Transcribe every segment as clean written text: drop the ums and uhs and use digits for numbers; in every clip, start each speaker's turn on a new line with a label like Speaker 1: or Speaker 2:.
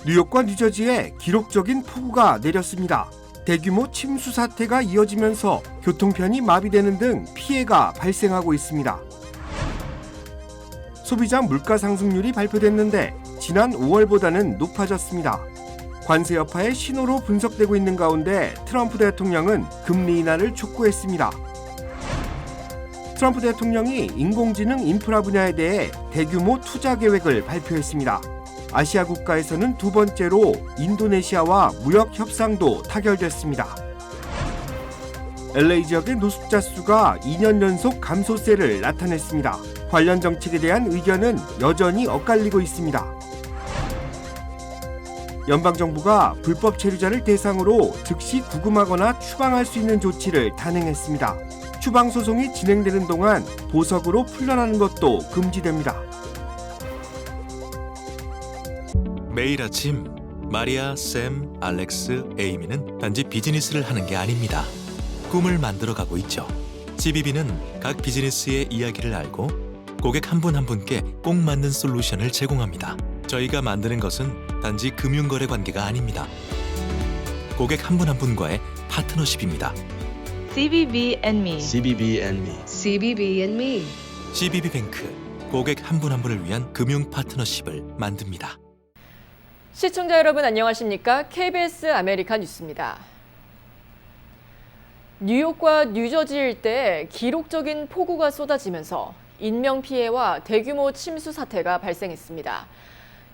Speaker 1: 뉴욕과 뉴저지에 기록적인 폭우가 내렸습니다. 대규모 침수 사태가 이어지면서 교통편이 마비되는 등 피해가 발생하고 있습니다. 소비자 물가 상승률이 발표됐는데 지난 5월보다는 높아졌습니다. 관세 여파의 신호로 분석되고 있는 가운데 트럼프 대통령은 금리 인하를 촉구했습니다. 트럼프 대통령이 인공지능 인프라 분야에 대해 대규모 투자 계획을 발표했습니다. 아시아 국가에서는 두 번째로 인도네시아와 무역 협상도 타결됐습니다. LA 지역의 노숙자 수가 2년 연속 감소세를 나타냈습니다. 관련 정책에 대한 의견은 여전히 엇갈리고 있습니다. 연방정부가 불법 체류자를 대상으로 즉시 구금하거나 추방할 수 있는 조치를 단행했습니다. 추방 소송이 진행되는 동안 보석으로 풀려나는 것도 금지됩니다.
Speaker 2: 매일 아침 마리아, 샘, 알렉스, 에이미는 단지 비즈니스를 하는 게 아닙니다. 꿈을 만들어가고 있죠. CBB는 각 비즈니스의 이야기를 알고 고객 한 분 한 분께 꼭 맞는 솔루션을 제공합니다. 저희가 만드는 것은 단지 금융거래 관계가 아닙니다. 고객 한 분 한 분과의 파트너십입니다.
Speaker 3: CBB and me.
Speaker 4: CBB and me.
Speaker 3: CBB and me.
Speaker 2: CBB뱅크, 고객 한 분 한 분을 위한 금융 파트너십을 만듭니다.
Speaker 5: 시청자 여러분 안녕하십니까? KBS 아메리카 뉴스입니다. 뉴욕과 뉴저지 일대에 기록적인 폭우가 쏟아지면서 인명피해와 대규모 침수 사태가 발생했습니다.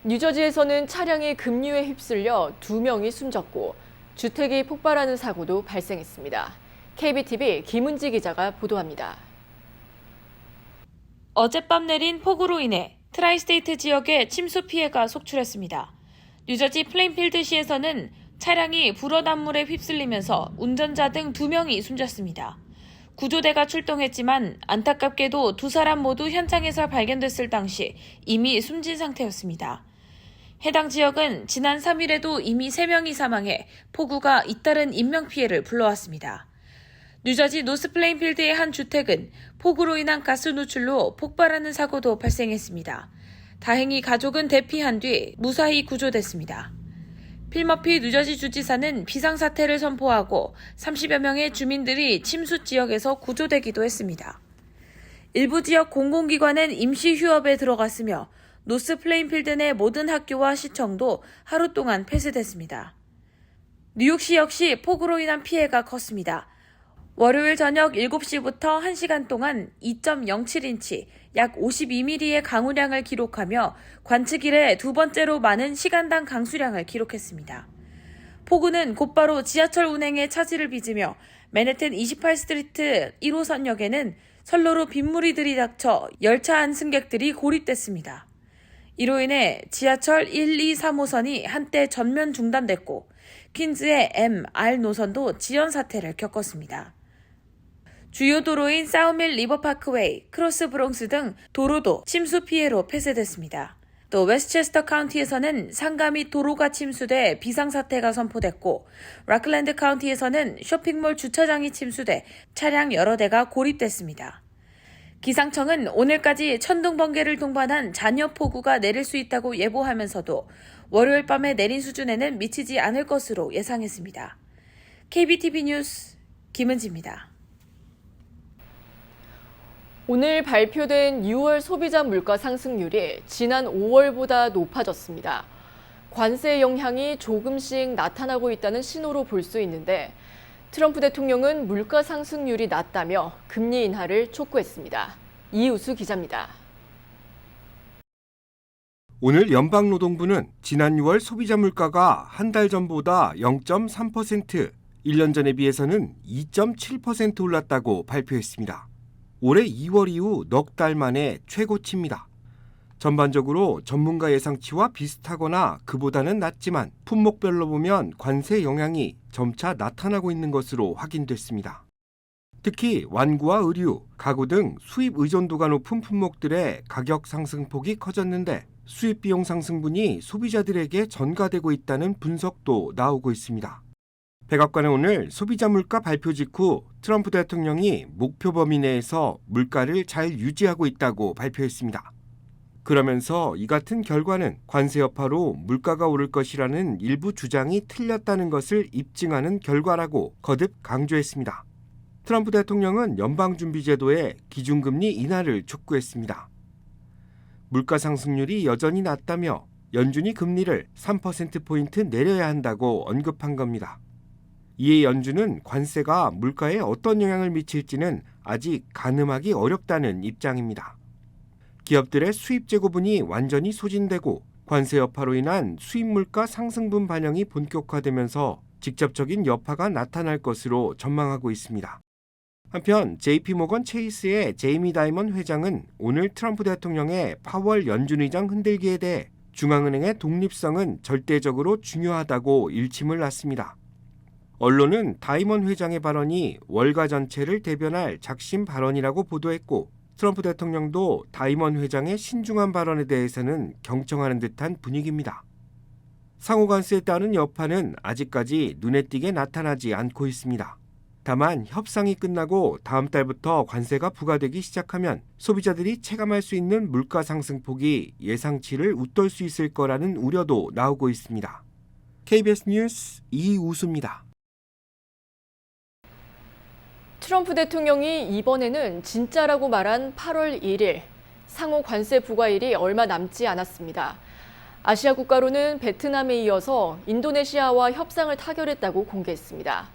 Speaker 5: 뉴저지에서는 차량이 급류에 휩쓸려 2명이 숨졌고 주택이 폭발하는 사고도 발생했습니다. KBTV 김은지 기자가 보도합니다.
Speaker 6: 어젯밤 내린 폭우로 인해 트라이스테이트 지역에 침수 피해가 속출했습니다. 뉴저지 플레인필드시에서는 차량이 불어난물에 휩쓸리면서 운전자 등 2명이 숨졌습니다. 구조대가 출동했지만 안타깝게도 2사람 모두 현장에서 발견됐을 당시 이미 숨진 상태였습니다. 해당 지역은 지난 3일에도 이미 3명이 사망해 폭우가 잇따른 인명피해를 불러왔습니다. 뉴저지 노스플레인필드의 한 주택은 폭우로 인한 가스 누출로 폭발하는 사고도 발생했습니다. 다행히 가족은 대피한 뒤 무사히 구조됐습니다. 필머피 뉴저지 주지사는 비상사태를 선포하고 30여 명의 주민들이 침수 지역에서 구조되기도 했습니다. 일부 지역 공공기관은 임시 휴업에 들어갔으며 노스 플레인필드 내 모든 학교와 시청도 하루 동안 폐쇄됐습니다. 뉴욕시 역시 폭우로 인한 피해가 컸습니다. 월요일 저녁 7시부터 1시간 동안 2.07인치, 약 52mm의 강우량을 기록하며 관측 이래 두 번째로 많은 시간당 강수량을 기록했습니다. 폭우는 곧바로 지하철 운행에 차질을 빚으며 맨해튼 28스트리트 1호선역에는 선로로 빗물이 들이닥쳐 열차 안 승객들이 고립됐습니다. 이로 인해 지하철 1, 2, 3호선이 한때 전면 중단됐고 퀸즈의 M, R 노선도 지연 사태를 겪었습니다. 주요 도로인 사우밀 리버파크웨이, 크로스 브롱스 등 도로도 침수 피해로 폐쇄됐습니다. 또 웨스체스터 카운티에서는 상가 및 도로가 침수돼 비상사태가 선포됐고 락랜드 카운티에서는 쇼핑몰 주차장이 침수돼 차량 여러 대가 고립됐습니다. 기상청은 오늘까지 천둥 번개를 동반한 잔여 폭우가 내릴 수 있다고 예보하면서도 월요일 밤에 내린 수준에는 미치지 않을 것으로 예상했습니다. KBTV 뉴스 김은지입니다.
Speaker 5: 오늘 발표된 6월 소비자 물가 상승률이 지난 5월보다 높아졌습니다. 관세 영향이 조금씩 나타나고 있다는 신호로 볼 수 있는데 트럼프 대통령은 물가 상승률이 낮다며 금리 인하를 촉구했습니다. 이우수 기자입니다.
Speaker 1: 오늘 연방노동부는 지난 6월 소비자 물가가 한 달 전보다 0.3%, 1년 전에 비해서는 2.7% 올랐다고 발표했습니다. 올해 2월 이후 넉 달 만에 최고치입니다. 전반적으로 전문가 예상치와 비슷하거나 그보다는 낮지만 품목별로 보면 관세 영향이 점차 나타나고 있는 것으로 확인됐습니다. 특히 완구와 의류, 가구 등 수입 의존도가 높은 품목들의 가격 상승폭이 커졌는데 수입 비용 상승분이 소비자들에게 전가되고 있다는 분석도 나오고 있습니다. 백악관은 오늘 소비자 물가 발표 직후 트럼프 대통령이 목표 범위 내에서 물가를 잘 유지하고 있다고 발표했습니다. 그러면서 이 같은 결과는 관세 여파로 물가가 오를 것이라는 일부 주장이 틀렸다는 것을 입증하는 결과라고 거듭 강조했습니다. 트럼프 대통령은 연방준비제도의 기준금리 인하를 촉구했습니다. 물가 상승률이 여전히 낮다며 연준이 금리를 3%포인트 내려야 한다고 언급한 겁니다. 이에 연준은 관세가 물가에 어떤 영향을 미칠지는 아직 가늠하기 어렵다는 입장입니다. 기업들의 수입 재고분이 완전히 소진되고 관세 여파로 인한 수입 물가 상승분 반영이 본격화되면서 직접적인 여파가 나타날 것으로 전망하고 있습니다. 한편 JP모건 체이스의 제이미 다이먼 회장은 오늘 트럼프 대통령의 파월 연준 의장 흔들기에 대해 중앙은행의 독립성은 절대적으로 중요하다고 일침을 놨습니다. 언론은 다이먼 회장의 발언이 월가 전체를 대변할 작심 발언이라고 보도했고 트럼프 대통령도 다이먼 회장의 신중한 발언에 대해서는 경청하는 듯한 분위기입니다. 상호 관세에 따른 여파는 아직까지 눈에 띄게 나타나지 않고 있습니다. 다만 협상이 끝나고 다음 달부터 관세가 부과되기 시작하면 소비자들이 체감할 수 있는 물가 상승폭이 예상치를 웃돌 수 있을 거라는 우려도 나오고 있습니다. KBS 뉴스 이우수입니다.
Speaker 5: 트럼프 대통령이 이번에는 진짜라고 말한 8월 1일, 상호 관세 부과일이 얼마 남지 않았습니다. 아시아 국가로는 베트남에 이어서 인도네시아와 협상을 타결했다고 공개했습니다.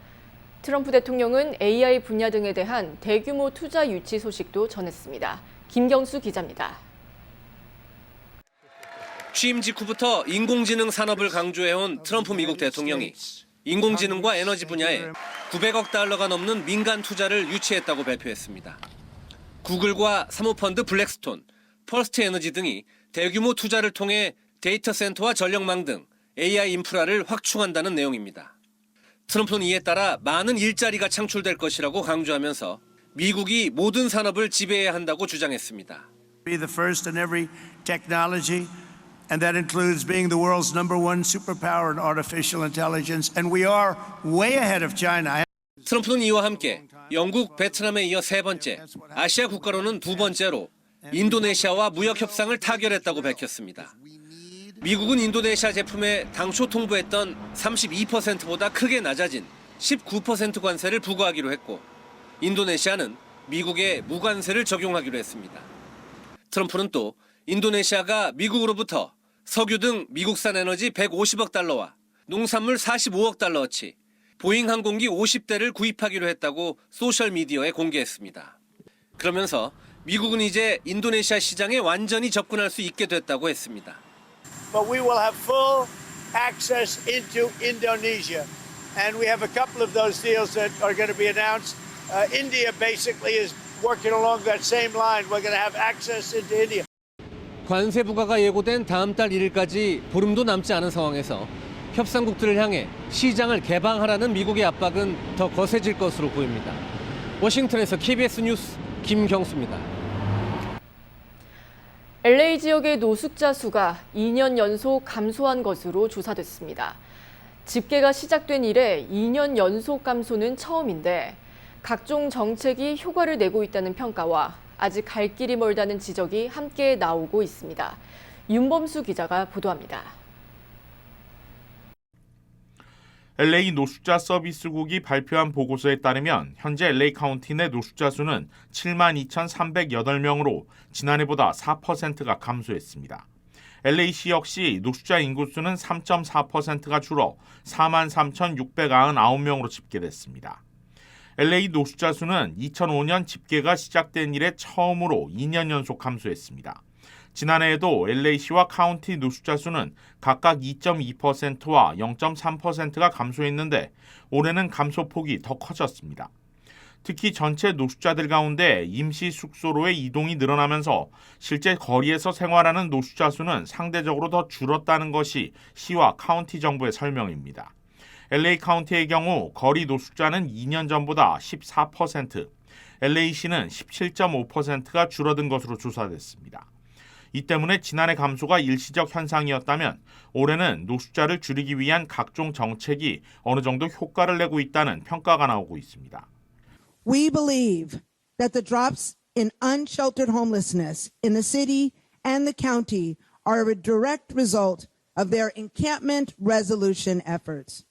Speaker 5: 트럼프 대통령은 AI 분야 등에 대한 대규모 투자 유치 소식도 전했습니다. 김경수 기자입니다.
Speaker 4: 취임 직후부터 인공지능 산업을 강조해온 트럼프 미국 대통령이 인공지능과 에너지 분야에 900억 달러가 넘는 민간 투자를 유치했다고 발표했습니다. 구글과 사모펀드 블랙스톤, 퍼스트 에너지 등이 대규모 투자를 통해 데이터 센터와 전력망 등 AI 인프라를 확충한다는 내용입니다. 트럼프는 이에 따라 많은 일자리가 창출될 것이라고 강조하면서 미국이 모든 산업을 지배해야 한다고 주장했습니다.
Speaker 7: Be the first in every technology. And that includes being the world's #1 superpower in artificial intelligence. And we are way ahead of China.
Speaker 4: 트럼프는 이와 함께 영국, 베트남에 이어 세 번째, 아시아 국가로는 두 번째로 인도네시아와 무역 협상을 타결했다고 밝혔습니다. 미국은 인도네시아 제품에 당초 통보했던 32%보다 크게 낮아진 19% 관세를 부과하기로 했고, 인도네시아는 미국에 무관세를 적용하기로 했습니다. 트럼프는 또 인도네시아가 미국으로부터 석유 등 미국산 에너지 150억 달러와 농산물 45억 달러어치, 보잉 항공기 50대를 구입하기로 했다고 소셜미디어에 공개했습니다. 그러면서 미국은 이제 인도네시아 시장에 완전히 접근할 수 있게 됐다고 했습니다.
Speaker 7: But we will have full access into Indonesia. And we have a couple of those deals that are going to be announced. India basically is working along that same line. We're going to have access into India.
Speaker 4: 관세 부과가 예고된 다음 달 1일까지 보름도 남지 않은 상황에서 협상국들을 향해 시장을 개방하라는 미국의 압박은 더 거세질 것으로 보입니다. 워싱턴에서 KBS 뉴스 김경수입니다.
Speaker 5: LA 지역의 노숙자 수가 2년 연속 감소한 것으로 조사됐습니다. 집계가 시작된 이래 2년 연속 감소는 처음인데 각종 정책이 효과를 내고 있다는 평가와 아직 갈 길이 멀다는 지적이 함께 나오고 있습니다. 윤범수 기자가 보도합니다.
Speaker 8: LA 노숙자 서비스국이 발표한 보고서에 따르면 현재 LA 카운티 내 노숙자 수는 72,308명으로 지난해보다 4%가 감소했습니다. LA시 역시 노숙자 인구수는 3.4%가 줄어 43,699명으로 집계됐습니다. LA 노숙자 수는 2005년 집계가 시작된 이래 처음으로 2년 연속 감소했습니다. 지난해에도 LA시와 카운티 노숙자 수는 각각 2.2%와 0.3%가 감소했는데 올해는 감소폭이 더 커졌습니다. 특히 전체 노숙자들 가운데 임시 숙소로의 이동이 늘어나면서 실제 거리에서 생활하는 노숙자 수는 상대적으로 더 줄었다는 것이 시와 카운티 정부의 설명입니다. LA 카운티의 경우 거리 노숙자는 2년 전보다 14%, LA시는 17.5%가 줄어든 것으로 조사됐습니다. 이 때문에 지난해 감소가 일시적 현상이었다면 올해는 노숙자를 줄이기 위한 각종 정책이 어느 정도 효과를 내고 있다는 평가가 나오고 있습니다.
Speaker 9: We believe that the drops in unsheltered homelessness in the city and the county are a direct result of their encampment resolution efforts.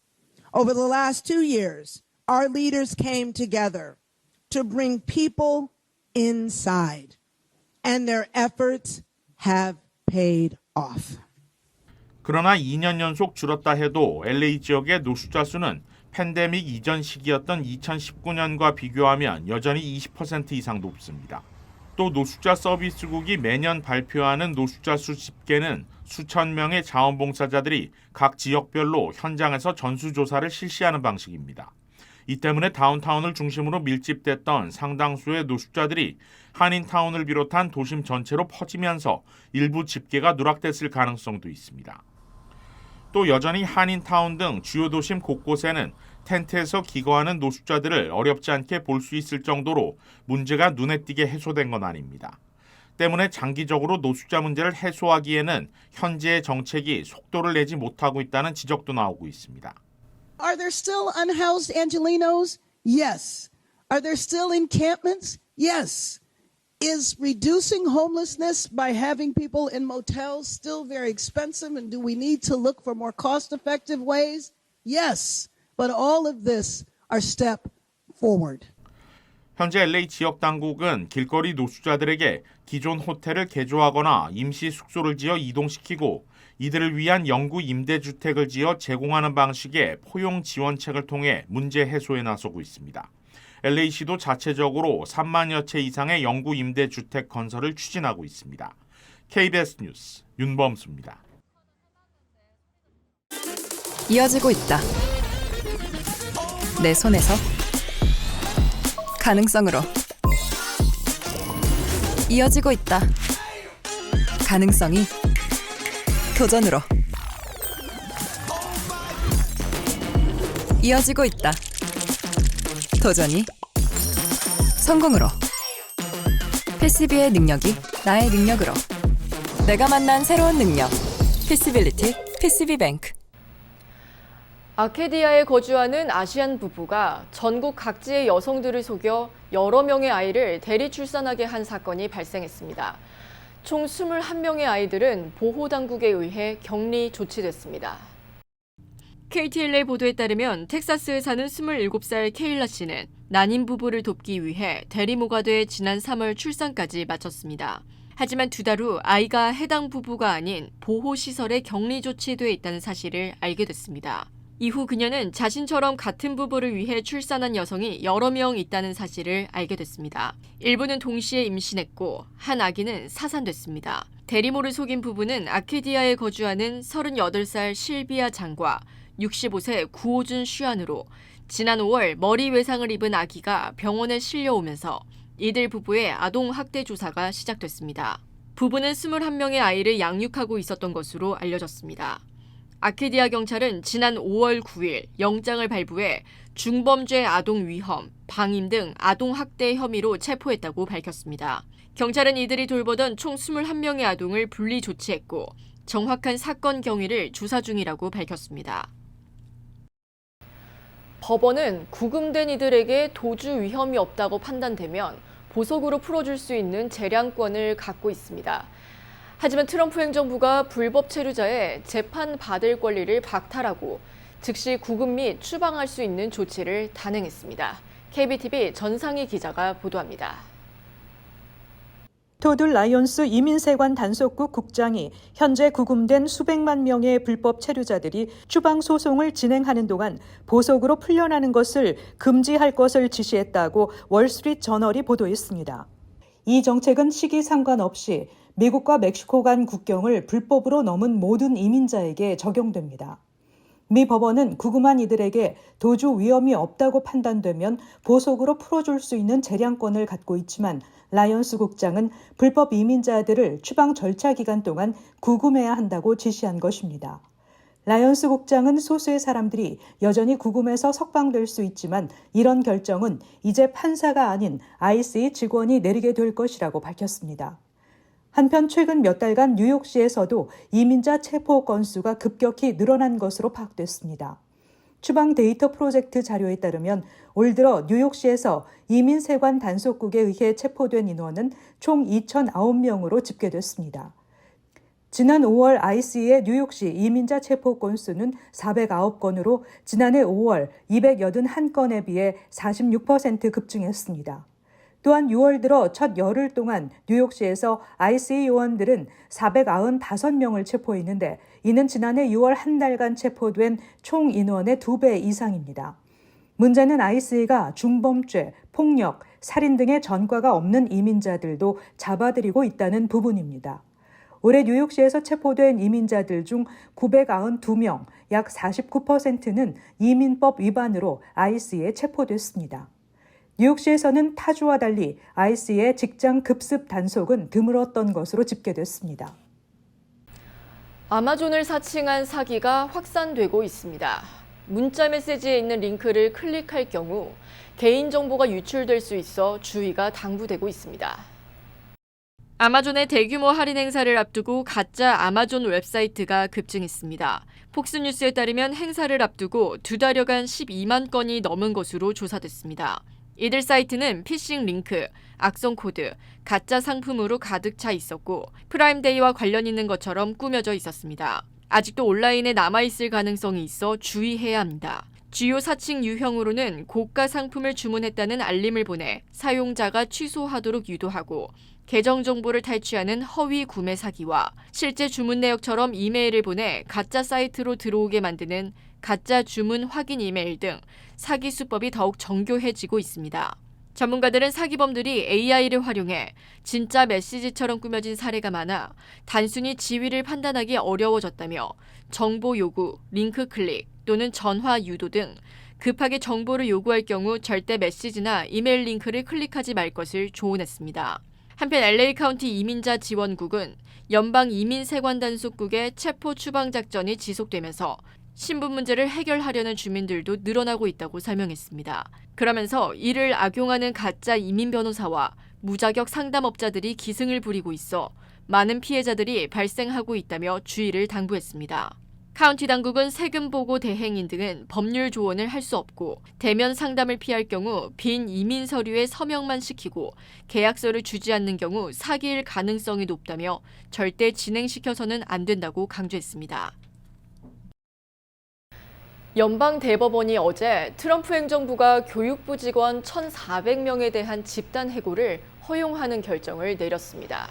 Speaker 9: Over the last 2 years, our leaders came together to bring people inside, and their efforts have paid off.
Speaker 8: 그러나 2년 연속 줄었다 해도 LA 지역의 노숙자 수는 팬데믹 이전 시기였던 2019년과 비교하면 여전히 20% 이상 높습니다. 또 노숙자 서비스국이 매년 발표하는 노숙자 수 집계는 수천 명의 자원봉사자들이 각 지역별로 현장에서 전수조사를 실시하는 방식입니다. 이 때문에 다운타운을 중심으로 밀집됐던 상당수의 노숙자들이 한인타운을 비롯한 도심 전체로 퍼지면서 일부 집계가 누락됐을 가능성도 있습니다. 또 여전히 한인타운 등 주요 도심 곳곳에는 텐트에서 기거하는 노숙자들을 어렵지 않게 볼 수 있을 정도로 문제가 눈에 띄게 해소된 건 아닙니다. 때문에 장기적으로 노숙자 문제를 해소하기에는 현재의 정책이 속도를 내지 못하고 있다는 지적도 나오고 있습니다.
Speaker 9: Are there still unhoused Angelenos? Yes. Are there still encampments? Yes. Is reducing homelessness by having people in motels still very expensive, and do we need to look for more cost-effective ways? Yes. But all of this are step forward.
Speaker 8: 현재 LA 지역 당국은 길거리 노숙자들에게 기존 호텔을 개조하거나 임시 숙소를 지어 이동시키고 이들을 위한 영구 임대주택을 지어 제공하는 방식의 포용 지원책을 통해 문제 해소에 나서고 있습니다. LA시도 자체적으로 3만여 채 이상의 영구 임대주택 건설을 추진하고 있습니다. KBS 뉴스 윤범수입니다.
Speaker 10: 이어지고 있다. 내 손에서 가능성으로 이어지고 있다. 가능성이 도전으로 이어지고 있다. 도전이 성공으로. PCB의 능력이 나의 능력으로. 내가 만난 새로운 능력. PC빌리티 PCB뱅크.
Speaker 5: 아케디아에 거주하는 아시안 부부가 전국 각지의 여성들을 속여 여러 명의 아이를 대리 출산하게 한 사건이 발생했습니다. 총 21명의 아이들은 보호당국에 의해 격리 조치됐습니다. KTLA 보도에 따르면 텍사스에 사는 27살 케일라 씨는 난임 부부를 돕기 위해 대리모가 돼 지난 3월 출산까지 마쳤습니다. 하지만 2달 후 아이가 해당 부부가 아닌 보호시설에 격리 조치돼 있다는 사실을 알게 됐습니다. 이후 그녀는 자신처럼 같은 부부를 위해 출산한 여성이 여러 명 있다는 사실을 알게 됐습니다. 일부는 동시에 임신했고 한 아기는 사산됐습니다. 대리모를 속인 부부는 아케디아에 거주하는 38살 실비아 장과 65세 구호준 슈안으로 지난 5월 머리 외상을 입은 아기가 병원에 실려오면서 이들 부부의 아동학대 조사가 시작됐습니다. 부부는 21명의 아이를 양육하고 있었던 것으로 알려졌습니다. 아케디아 경찰은 지난 5월 9일 영장을 발부해 중범죄 아동위험, 방임 등 아동학대 혐의로 체포했다고 밝혔습니다. 경찰은 이들이 돌보던 총 21명의 아동을 분리 조치했고 정확한 사건 경위를 조사 중이라고 밝혔습니다. 법원은 구금된 이들에게 도주 위험이 없다고 판단되면 보석으로 풀어줄 수 있는 재량권을 갖고 있습니다. 하지만 트럼프 행정부가 불법 체류자의 재판받을 권리를 박탈하고 즉시 구금 및 추방할 수 있는 조치를 단행했습니다. KBTV 전상희 기자가 보도합니다.
Speaker 11: 토드 라이온스 이민세관 단속국 국장이 현재 구금된 수백만 명의 불법 체류자들이 추방 소송을 진행하는 동안 보석으로 풀려나는 것을 금지할 것을 지시했다고 월스트리트 저널이 보도했습니다. 이 정책은 시기 상관없이 미국과 멕시코 간 국경을 불법으로 넘은 모든 이민자에게 적용됩니다. 미 법원은 구금한 이들에게 도주 위험이 없다고 판단되면 보석으로 풀어줄 수 있는 재량권을 갖고 있지만 라이언스 국장은 불법 이민자들을 추방 절차 기간 동안 구금해야 한다고 지시한 것입니다. 라이언스 국장은 소수의 사람들이 여전히 구금해서 석방될 수 있지만 이런 결정은 이제 판사가 아닌 ICE 직원이 내리게 될 것이라고 밝혔습니다. 한편 최근 몇 달간 뉴욕시에서도 이민자 체포 건수가 급격히 늘어난 것으로 파악됐습니다. 추방 데이터 프로젝트 자료에 따르면 올 들어 뉴욕시에서 이민세관 단속국에 의해 체포된 인원은 총 2,009명으로 집계됐습니다. 지난 5월 IC의 뉴욕시 이민자 체포 건수는 409건으로 지난해 5월 281건에 비해 46% 급증했습니다. 또한 6월 들어 첫 열흘 동안 뉴욕시에서 IC 요원들은 495명을 체포했는데 이는 지난해 6월 한 달간 체포된 총 인원의 2배 이상입니다. 문제는 IC가 중범죄, 폭력, 살인 등의 전과가 없는 이민자들도 잡아들이고 있다는 부분입니다. 올해 뉴욕시에서 체포된 이민자들 중 992명, 약 49%는 이민법 위반으로 IC에 체포됐습니다. 뉴욕시에서는 타주와 달리 IC의 직장 급습 단속은 드물었던 것으로 집계됐습니다.
Speaker 5: 아마존을 사칭한 사기가 확산되고 있습니다. 문자 메시지에 있는 링크를 클릭할 경우 개인정보가 유출될 수 있어 주의가 당부되고 있습니다. 아마존의 대규모 할인 행사를 앞두고 가짜 아마존 웹사이트가 급증했습니다. 폭스뉴스에 따르면 행사를 앞두고 2달여간 12만 건이 넘은 것으로 조사됐습니다. 이들 사이트는 피싱 링크, 악성 코드, 가짜 상품으로 가득 차 있었고 프라임데이와 관련 있는 것처럼 꾸며져 있었습니다. 아직도 온라인에 남아있을 가능성이 있어 주의해야 합니다. 주요 사칭 유형으로는 고가 상품을 주문했다는 알림을 보내 사용자가 취소하도록 유도하고 계정 정보를 탈취하는 허위 구매 사기와 실제 주문 내역처럼 이메일을 보내 가짜 사이트로 들어오게 만드는 가짜 주문 확인 이메일 등 사기 수법이 더욱 정교해지고 있습니다. 전문가들은 사기범들이 AI를 활용해 진짜 메시지처럼 꾸며진 사례가 많아 단순히 지위를 판단하기 어려워졌다며 정보 요구, 링크 클릭 또는 전화 유도 등 급하게 정보를 요구할 경우 절대 메시지나 이메일 링크를 클릭하지 말 것을 조언했습니다. 한편 LA 카운티 이민자 지원국은 연방 이민세관단속국의 체포 추방 작전이 지속되면서 신분 문제를 해결하려는 주민들도 늘어나고 있다고 설명했습니다. 그러면서 이를 악용하는 가짜 이민 변호사와 무자격 상담업자들이 기승을 부리고 있어 많은 피해자들이 발생하고 있다며 주의를 당부했습니다. 카운티 당국은 세금 보고 대행인 등은 법률 조언을 할 수 없고 대면 상담을 피할 경우 빈 이민 서류에 서명만 시키고 계약서를 주지 않는 경우 사기일 가능성이 높다며 절대 진행시켜서는 안 된다고 강조했습니다. 연방 대법원이 어제 트럼프 행정부가 교육부 직원 1,400명에 대한 집단 해고를 허용하는 결정을 내렸습니다.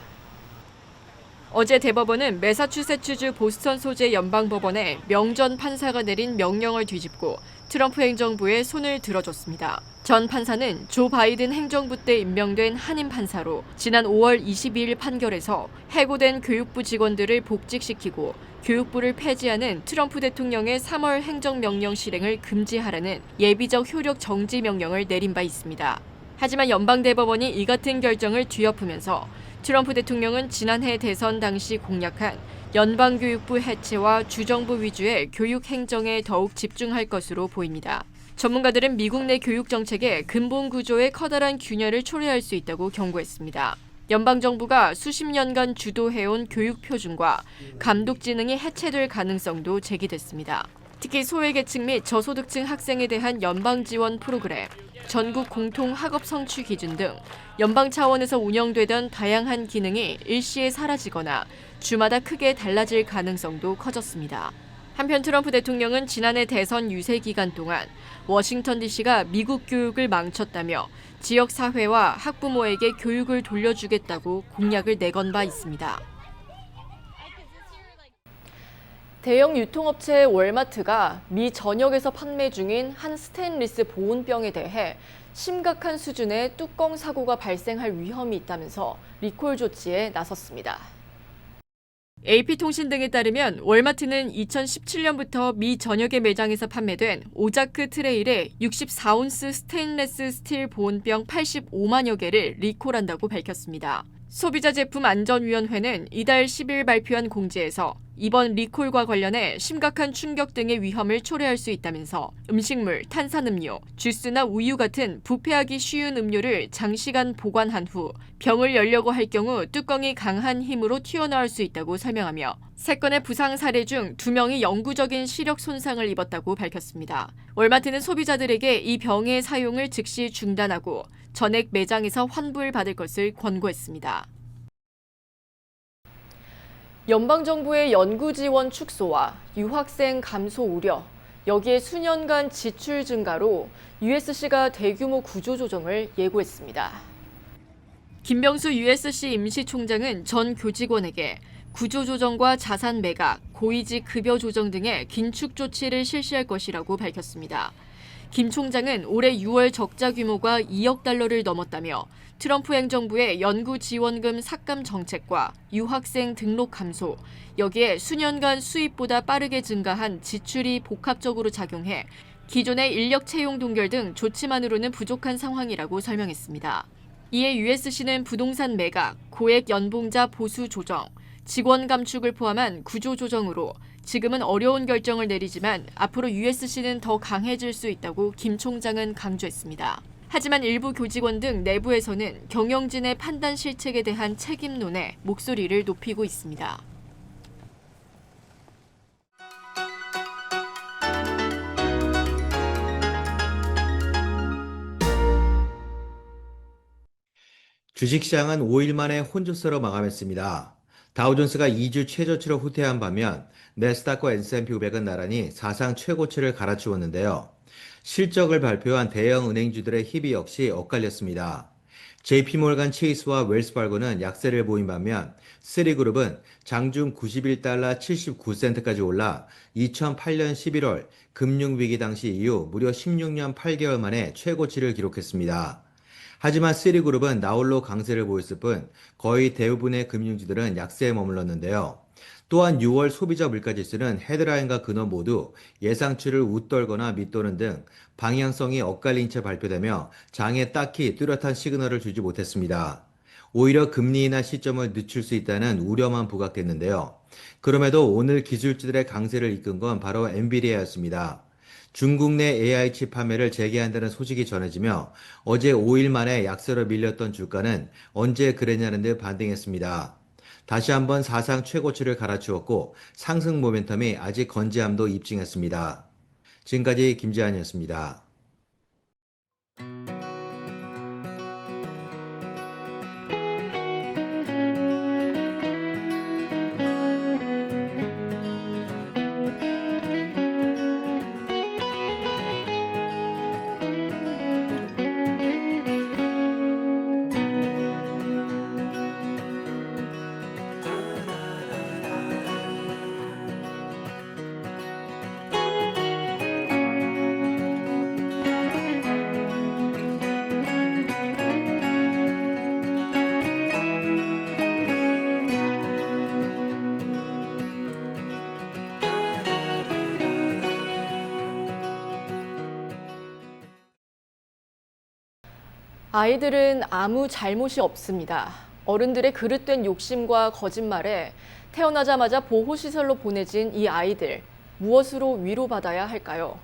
Speaker 5: 어제 대법원은 매사추세츠주 보스턴 소재 연방법원에 명전 판사가 내린 명령을 뒤집고 트럼프 행정부에 손을 들어줬습니다. 전 판사는 조 바이든 행정부 때 임명된 한인 판사로 지난 5월 22일 판결에서 해고된 교육부 직원들을 복직시키고 교육부를 폐지하는 트럼프 대통령의 3월 행정명령 실행을 금지하라는 예비적 효력 정지 명령을 내린 바 있습니다. 하지만 연방대법원이 이 같은 결정을 뒤엎으면서 트럼프 대통령은 지난해 대선 당시 공약한 연방교육부 해체와 주정부 위주의 교육 행정에 더욱 집중할 것으로 보입니다. 전문가들은 미국 내 교육 정책의 근본 구조에 커다란 균열을 초래할 수 있다고 경고했습니다. 연방정부가 수십 년간 주도해온 교육 표준과 감독 기능이 해체될 가능성도 제기됐습니다. 특히 소외계층 및 저소득층 학생에 대한 연방 지원 프로그램, 전국 공통 학업 성취 기준 등 연방 차원에서 운영되던 다양한 기능이 일시에 사라지거나 주마다 크게 달라질 가능성도 커졌습니다. 한편 트럼프 대통령은 지난해 대선 유세 기간 동안 워싱턴 DC가 미국 교육을 망쳤다며 지역 사회와 학부모에게 교육을 돌려주겠다고 공약을 내건 바 있습니다. 대형 유통업체 월마트가 미 전역에서 판매 중인 한 스테인리스 보온병에 대해 심각한 수준의 뚜껑 사고가 발생할 위험이 있다면서 리콜 조치에 나섰습니다. AP통신 등에 따르면 월마트는 2017년부터 미 전역의 매장에서 판매된 오자크 트레일의 64온스 스테인레스 스틸 보온병 85만여 개를 리콜한다고 밝혔습니다. 소비자제품안전위원회는 이달 10일 발표한 공지에서 이번 리콜과 관련해 심각한 충격 등의 위험을 초래할 수 있다면서 음식물, 탄산음료, 주스나 우유 같은 부패하기 쉬운 음료를 장시간 보관한 후 병을 열려고 할 경우 뚜껑이 강한 힘으로 튀어나올 수 있다고 설명하며 3건의 부상 사례 중 2명이 영구적인 시력 손상을 입었다고 밝혔습니다. 월마트는 소비자들에게 이 병의 사용을 즉시 중단하고 전액 매장에서 환불 받을 것을 권고했습니다. 연방정부의 연구 지원 축소와 유학생 감소 우려, 여기에 수년간 지출 증가로 USC가 대규모 구조조정을 예고했습니다. 김병수 USC 임시총장은 전 교직원에게 구조조정과 자산 매각, 고위직 급여 조정 등의 긴축 조치를 실시할 것이라고 밝혔습니다. 김 총장은 올해 6월 적자 규모가 2억 달러를 넘었다며 트럼프 행정부의 연구 지원금 삭감 정책과 유학생 등록 감소, 여기에 수년간 수입보다 빠르게 증가한 지출이 복합적으로 작용해 기존의 인력 채용 동결 등 조치만으로는 부족한 상황이라고 설명했습니다. 이에 USC는 부동산 매각, 고액 연봉자 보수 조정, 직원 감축을 포함한 구조 조정으로 지금은 어려운 결정을 내리지만 앞으로 USC는 더 강해질 수 있다고 김 총장은 강조했습니다. 하지만 일부 교직원 등 내부에서는 경영진의 판단 실책에 대한 책임론에 목소리를 높이고 있습니다.
Speaker 12: 주식시장은 5일 만에 혼조세로 마감했습니다. 다우존스가 2주 최저치로 후퇴한 반면 내스닥과 S&P 500은 나란히 사상 최고치를 갈아치웠는데요. 실적을 발표한 대형 은행주들의 희비 역시 엇갈렸습니다. JP모르간 체이스와 웰스파고는 약세를 보인 반면 시리그룹은 장중 91달러 79센트까지 올라 2008년 11월 금융위기 당시 이후 무려 16년 8개월 만에 최고치를 기록했습니다. 하지만 시리그룹은 나홀로 강세를 보였을 뿐 거의 대부분의 금융주들은 약세에 머물렀는데요. 또한 6월 소비자 물가지수는 헤드라인과 근원 모두 예상치를 웃돌거나 밑도는 등 방향성이 엇갈린 채 발표되며 장에 딱히 뚜렷한 시그널을 주지 못했습니다. 오히려 금리 인하 시점을 늦출 수 있다는 우려만 부각됐는데요. 그럼에도 오늘 기술주들의 강세를 이끈 건 바로 엔비디아였습니다. 중국 내 AI 칩 판매를 재개한다는 소식이 전해지며 어제 5일 만에 약세로 밀렸던 주가는 언제 그랬냐는 듯 반등했습니다. 다시 한번 사상 최고치를 갈아치웠고 상승 모멘텀이 아직 건재함도 입증했습니다. 지금까지 김재한이었습니다.
Speaker 5: 아이들은 아무 잘못이 없습니다. 어른들의 그릇된 욕심과 거짓말에 태어나자마자 보호시설로 보내진 이 아이들, 무엇으로 위로받아야 할까요?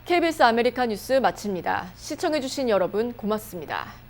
Speaker 5: KBS 아메리카 뉴스 마칩니다. 시청해주신 여러분 고맙습니다.